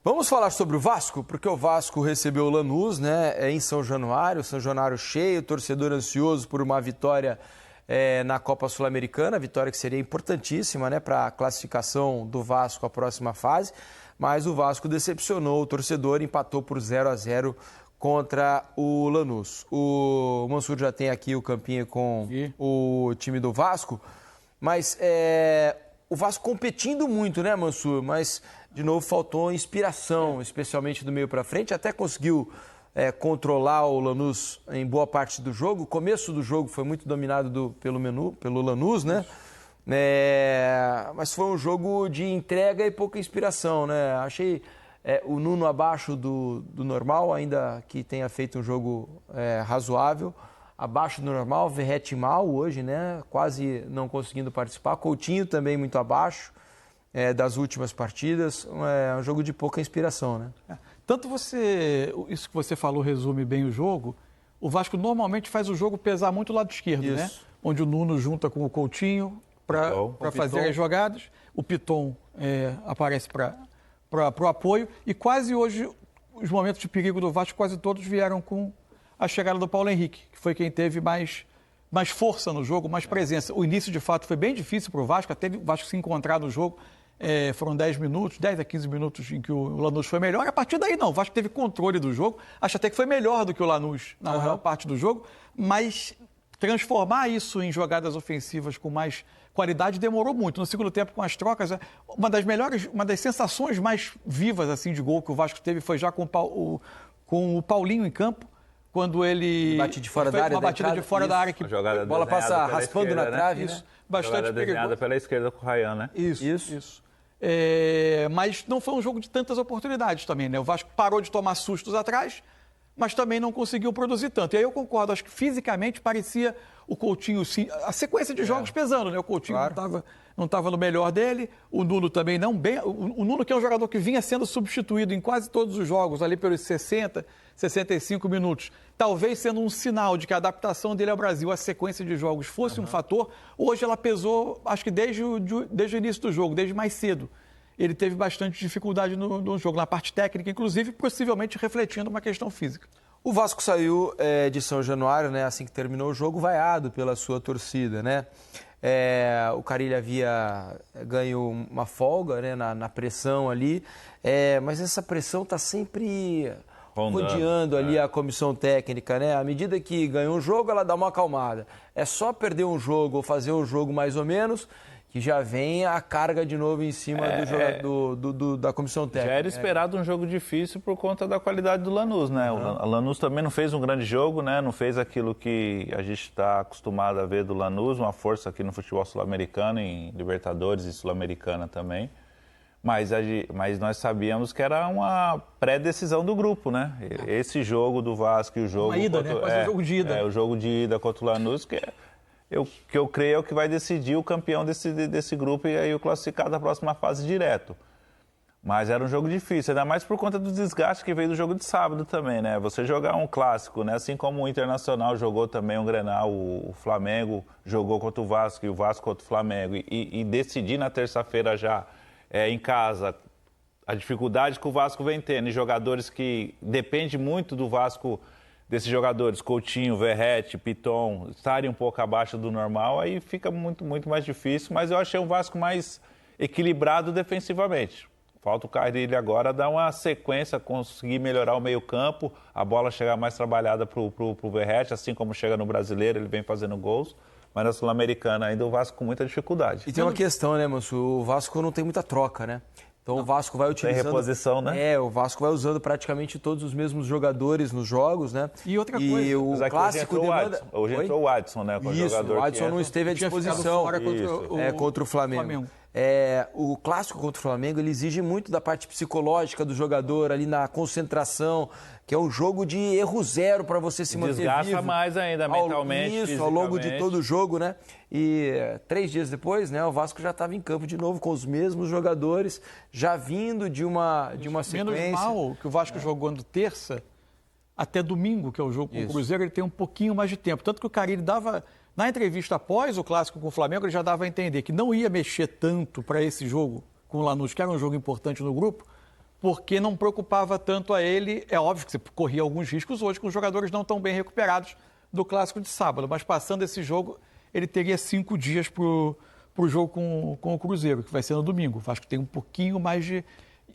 Vamos falar sobre o Vasco, porque o Vasco recebeu o Lanús, né, em São Januário cheio, torcedor ansioso por uma vitória na Copa Sul-Americana, vitória que seria importantíssima, né, para a classificação do Vasco à próxima fase, mas o Vasco decepcionou o torcedor, empatou por 0-0 contra o Lanús. O Mansur já tem aqui o campinho com o time do Vasco, mas o Vasco competindo muito, né, Mansur? Mas, de novo, faltou inspiração, especialmente do meio para frente. Até conseguiu controlar o Lanús em boa parte do jogo. O começo do jogo foi muito dominado pelo Lanús, né? Mas foi um jogo de entrega e pouca inspiração, né? Achei o Nuno abaixo do normal, ainda que tenha feito um jogo razoável. Abaixo do normal, Verratti mal hoje, né? Quase não conseguindo participar. Coutinho também muito abaixo das últimas partidas. É um jogo de pouca inspiração, né? Isso que você falou resume bem o jogo. O Vasco normalmente faz o jogo pesar muito o lado esquerdo, Isso. né? Onde o Nuno junta com o Coutinho para fazer as jogadas. O Piton aparece para o apoio. E quase hoje, os momentos de perigo do Vasco, quase todos vieram com a chegada do Paulo Henrique, que foi quem teve mais força no jogo, mais presença. O início, de fato, foi bem difícil para o Vasco, até o Vasco se encontrar no jogo. Foram 10 a 15 minutos em que o Lanús foi melhor. E a partir daí, não, o Vasco teve controle do jogo. Acho até que foi melhor do que o Lanús na maior parte do jogo, mas transformar isso em jogadas ofensivas com mais qualidade demorou muito. No segundo tempo, com as trocas, uma das sensações mais vivas assim de gol que o Vasco teve foi já com o Paulinho em campo, quando ele bate de fora da área, uma batida de fora da área que a bola passa raspando na trave, isso, né? Bastante perigoso pela esquerda com o Ryan, né? Isso. Mas não foi um jogo de tantas oportunidades também, né? O Vasco parou de tomar sustos atrás, mas também não conseguiu produzir tanto. E aí eu concordo, acho que fisicamente parecia o Coutinho, sim, a sequência de jogos pesando, né? O Coutinho não estava no melhor dele, o Nuno também não bem. O Nuno, que é um jogador que vinha sendo substituído em quase todos os jogos, ali pelos 60, 65 minutos, talvez sendo um sinal de que a adaptação dele ao Brasil, a sequência de jogos, fosse um fator. Hoje ela pesou, acho que desde o início do jogo, desde mais cedo. Ele teve bastante dificuldade no jogo, na parte técnica, inclusive, possivelmente refletindo uma questão física. O Vasco saiu de São Januário, né, assim que terminou o jogo, vaiado pela sua torcida, né? O Carille havia ganho uma folga, né, na pressão ali, mas essa pressão está sempre rodeando ali a comissão técnica, né? À medida que ganhou um jogo, ela dá uma acalmada. É só perder um jogo ou fazer um jogo mais ou menos que já vem a carga de novo em cima da comissão técnica. Já era esperado um jogo difícil por conta da qualidade do Lanús, né? O Lanús também não fez um grande jogo, né? Não fez aquilo que a gente está acostumado a ver do Lanús, uma força aqui no futebol sul-americano, em Libertadores e Sul-Americana também. Mas nós sabíamos que era uma pré-decisão do grupo, né? Esse jogo do Vasco e o jogo... Uma ida, né? Quase um jogo de ida. O jogo de ida contra o Lanús, que eu creio é o que vai decidir o campeão desse grupo e aí o classificado da próxima fase direto. Mas era um jogo difícil, ainda mais por conta do desgaste que veio do jogo de sábado também, né? Você jogar um clássico, né? Assim como o Internacional jogou também um Grenal, o Flamengo jogou contra o Vasco e o Vasco contra o Flamengo e decidir na terça-feira já em casa a dificuldade que o Vasco vem tendo e jogadores que depende muito do Vasco, desses jogadores, Coutinho, Verratti, Piton, estarem um pouco abaixo do normal, aí fica muito, muito mais difícil, mas eu achei um Vasco mais equilibrado defensivamente. Falta o Carille agora dar uma sequência, conseguir melhorar o meio-campo, a bola chegar mais trabalhada para o Verratti, assim como chega no Brasileiro, ele vem fazendo gols, mas na Sul-Americana ainda o Vasco com muita dificuldade. E tem uma questão, né, Manso? O Vasco não tem muita troca, né? Então o Vasco vai utilizando... Tem reposição, né? O Vasco vai usando praticamente todos os mesmos jogadores nos jogos, né? E outra coisa... E o clássico demanda... Hoje entrou o Adson, né? Isso, o Adson não esteve à disposição contra o Flamengo. O clássico contra o Flamengo, ele exige muito da parte psicológica do jogador, ali na concentração, que é um jogo de erro zero para você se manter vivo. Desgasta mais ainda mentalmente, ao longo de todo o jogo, né? E 3 dias depois, né, o Vasco já estava em campo de novo com os mesmos jogadores, já vindo de uma sequência. Menos mal que o Vasco jogou no terça até domingo, que é o jogo com o Cruzeiro, ele tem um pouquinho mais de tempo. Tanto que o Carille dava... Na entrevista após o clássico com o Flamengo, ele já dava a entender que não ia mexer tanto para esse jogo com o Lanús, que era um jogo importante no grupo, porque não preocupava tanto a ele. É óbvio que você corria alguns riscos hoje com os jogadores não tão bem recuperados do Clássico de sábado, mas passando esse jogo, ele teria 5 dias para o jogo com o Cruzeiro, que vai ser no domingo. O Vasco tem um pouquinho mais de...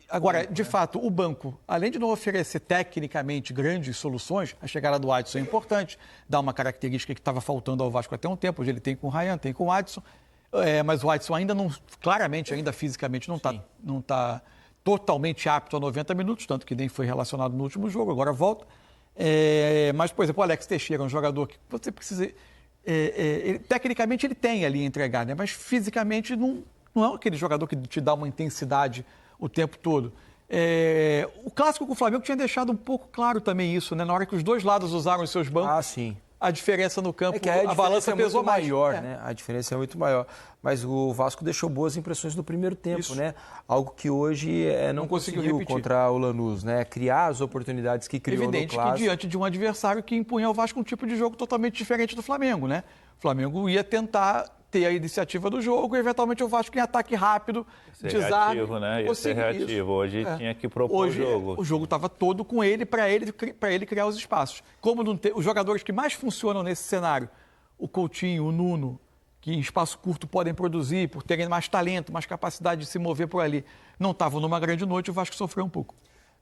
Agora, de fato, o banco, além de não oferecer tecnicamente grandes soluções, a chegada do Adson é importante, dá uma característica que estava faltando ao Vasco até um tempo. Hoje ele tem com o Ryan, tem com o Adson, mas o Adson ainda não, claramente, ainda fisicamente, não está totalmente apto a 90 minutos, tanto que nem foi relacionado no último jogo, agora volta. Mas, por exemplo, o Alex Teixeira é um jogador que você precisa... tecnicamente ele tem ali a entregar, né? Mas fisicamente não é aquele jogador que te dá uma intensidade o tempo todo. O clássico com o Flamengo tinha deixado um pouco claro também isso, né? Na hora que os dois lados usaram os seus bancos, sim. A diferença no campo, que a balança pesou mais. Maior, né? A diferença é muito maior. Mas o Vasco deixou boas impressões no primeiro tempo, Isso. né? Algo que hoje não conseguiu repetir contra o Lanús, né? Criar as oportunidades que criou Evidente no clássico. que diante de um adversário que impunha ao Vasco um tipo de jogo totalmente diferente do Flamengo, né? O Flamengo ia tentar ter a iniciativa do jogo e, eventualmente, o Vasco em ataque rápido, desarme. Reativo, né? Ia ser reativo. Isso. Hoje tinha que propor o jogo. O jogo estava todo com ele, para ele criar os espaços. Como os jogadores que mais funcionam nesse cenário, o Coutinho, o Nuno, que em espaço curto podem produzir, por terem mais talento, mais capacidade de se mover por ali, não estavam numa grande noite, o Vasco sofreu um pouco.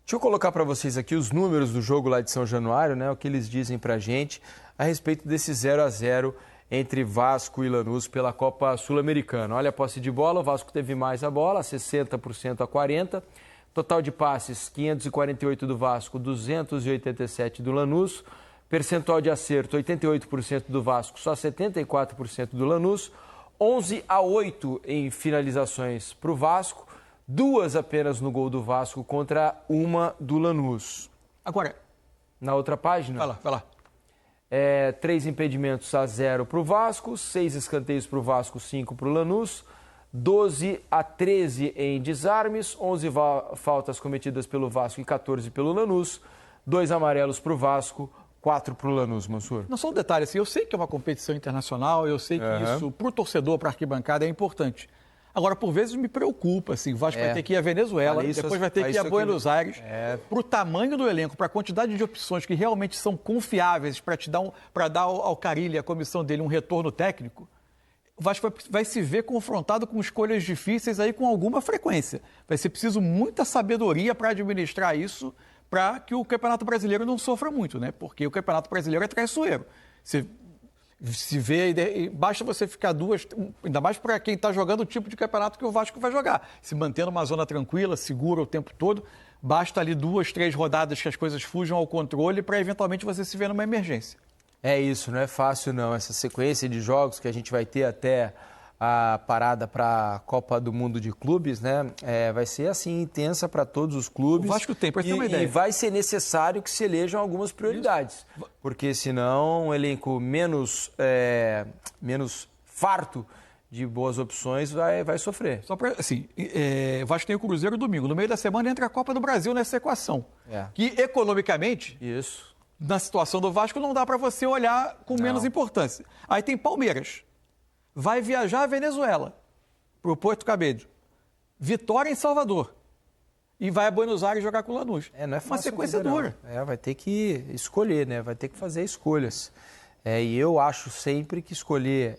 Deixa eu colocar para vocês aqui os números do jogo lá de São Januário, né? O que eles dizem para a gente a respeito desse 0-0 entre Vasco e Lanús pela Copa Sul-Americana. Olha a posse de bola, o Vasco teve mais a bola, 60% a 40%. Total de passes, 548 do Vasco, 287 do Lanús. Percentual de acerto, 88% do Vasco, só 74% do Lanús. 11-8 em finalizações para o Vasco, 2 apenas no gol do Vasco contra 1 do Lanús. Agora, na outra página... Vai lá. 3 impedimentos a 0 para o Vasco, 6 escanteios para o Vasco, 5 para o Lanús, 12-13 em desarmes, 11 faltas cometidas pelo Vasco e 14 pelo Lanús, 2 amarelos para o Vasco, 4 para o Lanús, Mansur. Não, só um detalhe, assim, eu sei que é uma competição internacional, eu sei que isso, para o torcedor, para a arquibancada, é importante. Agora, por vezes me preocupa, assim, o Vasco vai ter que ir à Venezuela, depois vai ter que ir a Buenos Aires. Para o tamanho do elenco, para a quantidade de opções que realmente são confiáveis para dar ao Carille, a comissão dele, um retorno técnico, o Vasco vai se ver confrontado com escolhas difíceis aí com alguma frequência. Vai ser preciso muita sabedoria para administrar isso, para que o Campeonato Brasileiro não sofra muito, né? Porque o Campeonato Brasileiro é traiçoeiro. Se vê, basta você ficar ainda mais para quem está jogando o tipo de campeonato que o Vasco vai jogar. Se manter numa zona tranquila, segura o tempo todo, basta ali 2, 3 rodadas que as coisas fujam ao controle para eventualmente você se ver numa emergência. É isso, não é fácil não. Essa sequência de jogos que a gente vai ter até a parada para a Copa do Mundo de Clubes, né? Vai ser assim intensa para todos os clubes. O Vasco tem, para ter uma ideia. E vai ser necessário que se elejam algumas prioridades, porque senão um elenco menos farto de boas opções vai sofrer. Só para, assim, o Vasco tem o Cruzeiro domingo. No meio da semana entra a Copa do Brasil nessa equação. Que economicamente, na situação do Vasco, não dá para você olhar com menos importância. Aí tem Palmeiras. Vai viajar à Venezuela, para o Porto Cabedelo. Vitória em Salvador. E vai a Buenos Aires jogar com o Lanús. Não é fácil. Uma sequência dura. Vai ter que escolher, né? Vai ter que fazer escolhas. E eu acho sempre que escolher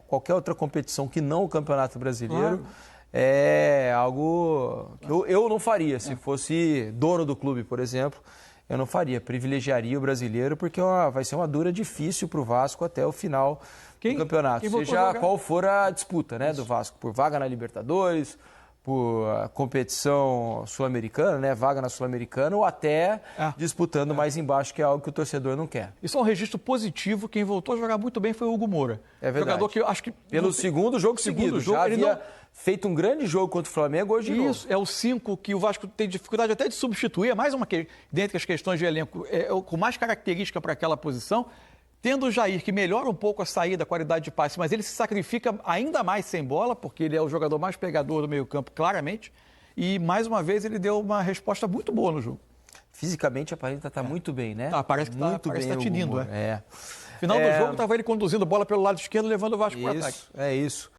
qualquer outra competição que não o Campeonato Brasileiro é algo que eu não faria. Se fosse dono do clube, por exemplo, eu não faria. Privilegiaria o brasileiro, porque vai ser uma dura difícil para o Vasco até o final do campeonato. Seja qual for a disputa, né, do Vasco, por vaga na Libertadores, por competição sul-americana, né, vaga na Sul-Americana, ou até disputando mais embaixo, que é algo que o torcedor não quer. Isso é um registro positivo. Quem voltou a jogar muito bem foi o Hugo Moura. É verdade. Jogador que eu acho que... Pelo segundo jogo seguido. Já havia feito um grande jogo contra o Flamengo, hoje de novo. Isso, é o 5 que o Vasco tem dificuldade até de substituir. É mais uma dentre as questões de elenco, com mais característica para aquela posição. Tendo o Jair, que melhora um pouco a saída, a qualidade de passe, mas ele se sacrifica ainda mais sem bola, porque ele é o jogador mais pegador do meio-campo, claramente. E, mais uma vez, ele deu uma resposta muito boa no jogo. Fisicamente, aparenta estar muito bem, né? Parece que está tinindo, Final do jogo, estava ele conduzindo a bola pelo lado esquerdo, levando o Vasco para o ataque. É isso.